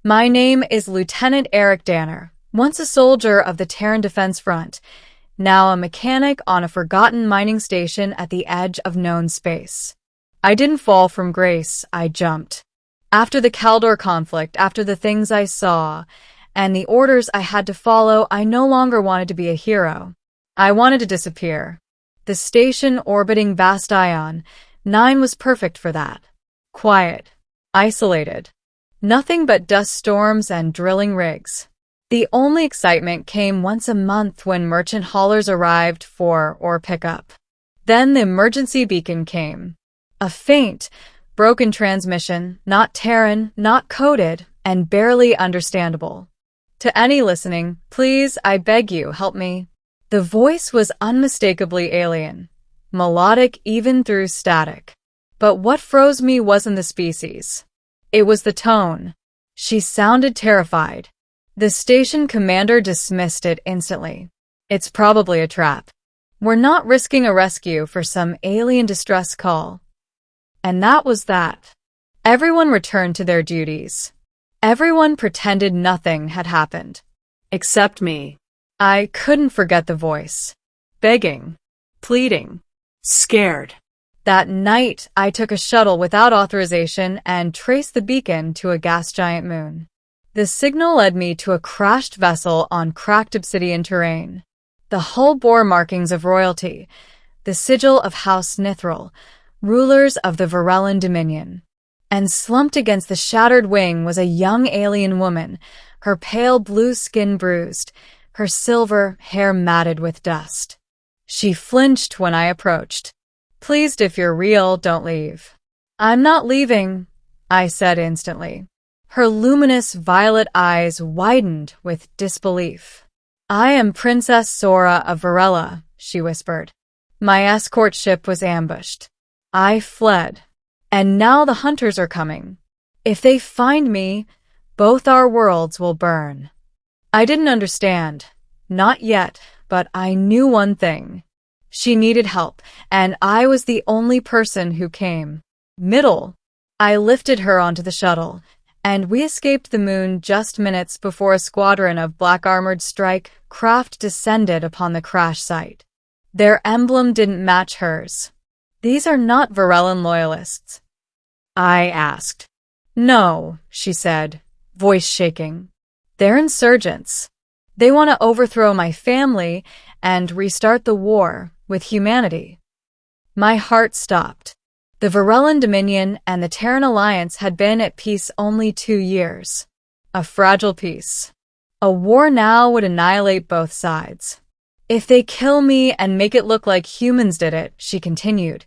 My name is Lieutenant Eric Danner, once a soldier of the Terran Defense Front, now a mechanic on a forgotten mining station at the edge of known space. I didn't fall from grace, I jumped. After the Kaldor conflict, after the things I saw, and the orders I had to follow, I no longer wanted to be a hero. I wanted to disappear. The station orbiting Vast Ion 9 was perfect for that. Quiet. Isolated. Nothing but dust storms and drilling rigs. The only excitement came once a month when merchant haulers arrived for or pickup. Then the emergency beacon came. A faint, broken transmission, not Terran, not coded, and barely understandable. To any listening, please, I beg you, help me. The voice was unmistakably alien, melodic even through static. But what froze me wasn't the species. It was the tone. She sounded terrified. The station commander dismissed it instantly. It's probably a trap. We're not risking a rescue for some alien distress call. And that was that. Everyone returned to their duties. Everyone pretended nothing had happened. Except me. I couldn't forget the voice. Begging. Pleading. Scared. That night, I took a shuttle without authorization and traced the beacon to a gas giant moon. The signal led me to a crashed vessel on cracked obsidian terrain. The hull bore markings of royalty, the sigil of House Nithral, rulers of the Varellan Dominion. And slumped against the shattered wing was a young alien woman, her pale blue skin bruised, her silver hair matted with dust. She flinched when I approached. Pleased, if you're real, don't leave. I'm not leaving, I said instantly. Her luminous violet eyes widened with disbelief. I am Princess Sora of Varela, she whispered. My escort ship was ambushed. I fled. And now the hunters are coming. If they find me, both our worlds will burn. I didn't understand. Not yet, but I knew one thing. She needed help, and I was the only person who came. Middle. I lifted her onto the shuttle, and we escaped the moon just minutes before a squadron of black-armored strike craft descended upon the crash site. Their emblem didn't match hers. These are not Varellan loyalists. I asked. No, she said, voice shaking. They're insurgents. They want to overthrow my family and restart the war with humanity. My heart stopped. The Varellan Dominion and the Terran Alliance had been at peace only 2 years. A fragile peace. A war now would annihilate both sides. If they kill me and make it look like humans did it, she continued,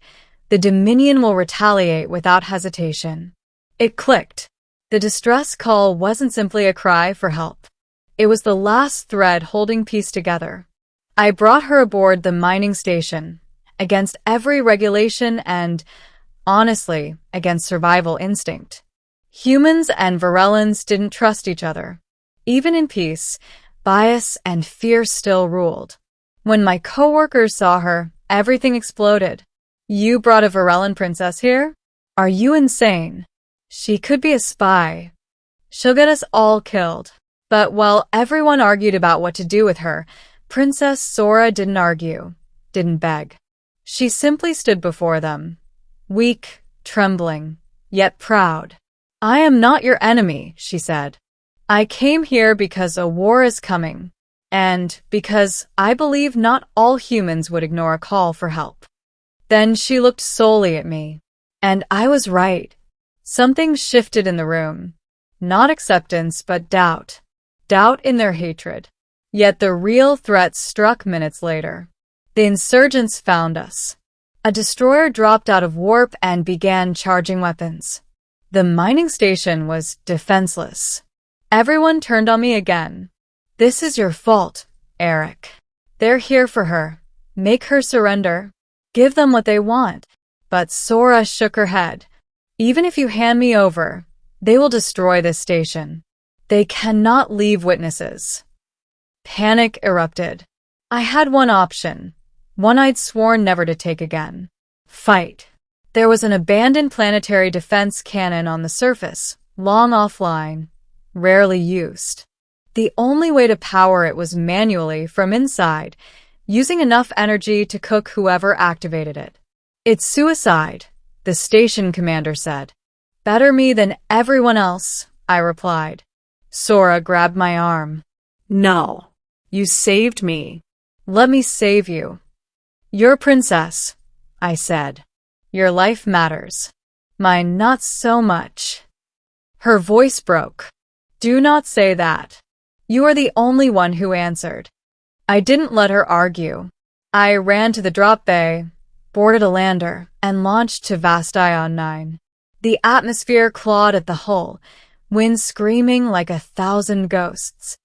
the Dominion will retaliate without hesitation. It clicked. The distress call wasn't simply a cry for help. It was the last thread holding peace together. I brought her aboard the mining station, against every regulation and, honestly, against survival instinct. Humans and Varellans didn't trust each other. Even in peace, bias and fear still ruled. When my coworkers saw her, everything exploded. You brought a Varellan princess here? Are you insane? She could be a spy. She'll get us all killed. But while everyone argued about what to do with her, Princess Sora didn't argue, didn't beg. She simply stood before them, weak, trembling, yet proud. I am not your enemy, she said. I came here because a war is coming, and because I believe not all humans would ignore a call for help. Then she looked solely at me, and I was right. Something shifted in the room. Not acceptance, but doubt. Doubt in their hatred. Yet the real threat struck minutes later. The insurgents found us. A destroyer dropped out of warp and began charging weapons. The mining station was defenseless. Everyone turned on me again. This is your fault, Eric. They're here for her. Make her surrender. Give them what they want. But Sora shook her head. Even if you hand me over, they will destroy this station. They cannot leave witnesses. Panic erupted. I had one option, one I'd sworn never to take again. Fight. There was an abandoned planetary defense cannon on the surface, long offline, rarely used. The only way to power it was manually from inside, using enough energy to cook whoever activated it. "It's suicide," the station commander said. "Better me than everyone else," I replied. Sora grabbed my arm. No. You saved me. "Let me save you. You're a princess," I said. "Your life matters. Mine not so much." Her voice broke. "Do not say that. You are the only one who answered." I didn't let her argue. I ran to the drop bay, boarded a lander, and launched to Vast Ion 9. The atmosphere clawed at the hull, wind screaming like 1,000 ghosts.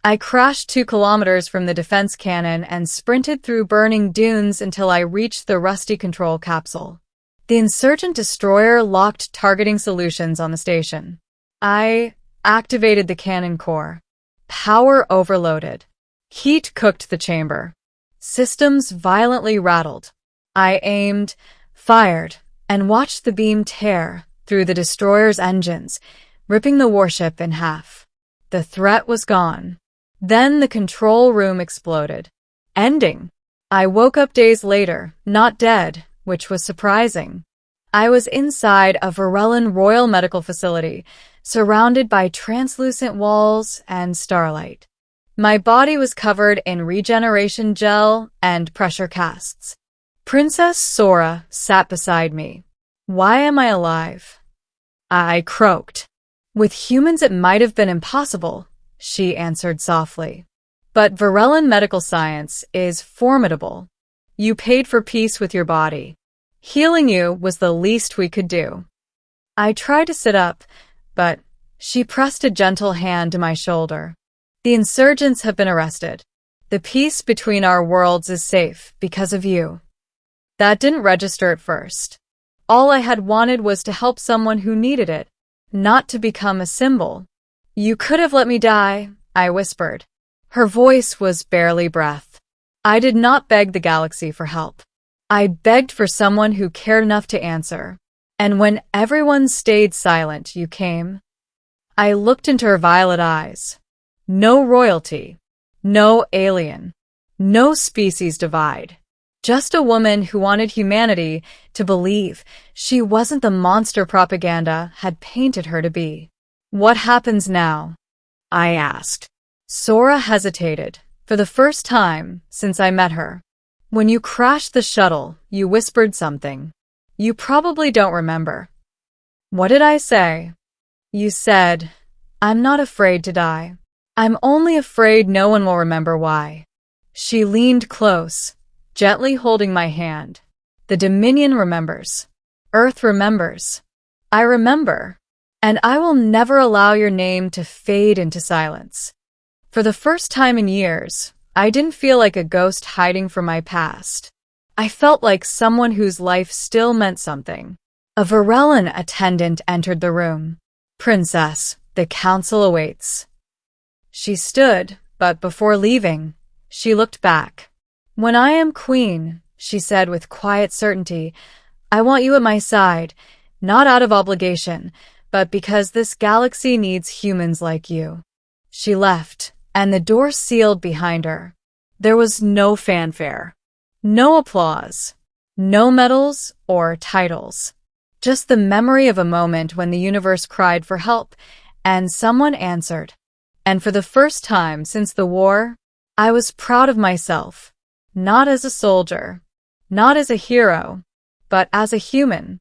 I crashed 2 kilometers from the defense cannon and sprinted through burning dunes until I reached the rusty control capsule. The insurgent destroyer locked targeting solutions on the station. I activated the cannon core. Power overloaded. Heat cooked the chamber. Systems violently rattled. I aimed, fired, and watched the beam tear through the destroyer's engines, ripping the warship in half. The threat was gone. Then the control room exploded. Ending. I woke up days later, not dead, which was surprising. I was inside a Varellan Royal Medical Facility, surrounded by translucent walls and starlight. My body was covered in regeneration gel and pressure casts. Princess Sora sat beside me. "Why am I alive?" I croaked. "With humans it might have been impossible," she answered softly. "But Varellan medical science is formidable. You paid for peace with your body. Healing you was the least we could do." I tried to sit up, but she pressed a gentle hand to my shoulder. "The insurgents have been arrested. The peace between our worlds is safe because of you." That didn't register at first. All I had wanted was to help someone who needed it, not to become a symbol. "You could have let me die," I whispered. Her voice was barely breath. I did not beg the galaxy for help. I begged for someone who cared enough to answer. And when everyone stayed silent, you came. I looked into her violet eyes. No royalty, no alien, no species divide. Just a woman who wanted humanity to believe she wasn't the monster propaganda had painted her to be. "What happens now?" I asked. Sora hesitated, for the first time since I met her. "When you crashed the shuttle, you whispered something. You probably don't remember." "What did I say?" "You said, 'I'm not afraid to die. I'm only afraid no one will remember why.'" She leaned close, gently holding my hand. "The Dominion remembers. Earth remembers. I remember. And I will never allow your name to fade into silence." For the first time in years, I didn't feel like a ghost hiding from my past. I felt like someone whose life still meant something. A Varellan attendant entered the room. "Princess, the council awaits." She stood, but before leaving, she looked back. "When I am queen," she said with quiet certainty, "I want you at my side, not out of obligation, but because this galaxy needs humans like you." She left, and the door sealed behind her. There was no fanfare, no applause, no medals or titles. Just the memory of a moment when the universe cried for help, and someone answered. And for the first time since the war, I was proud of myself, not as a soldier, not as a hero, but as a human.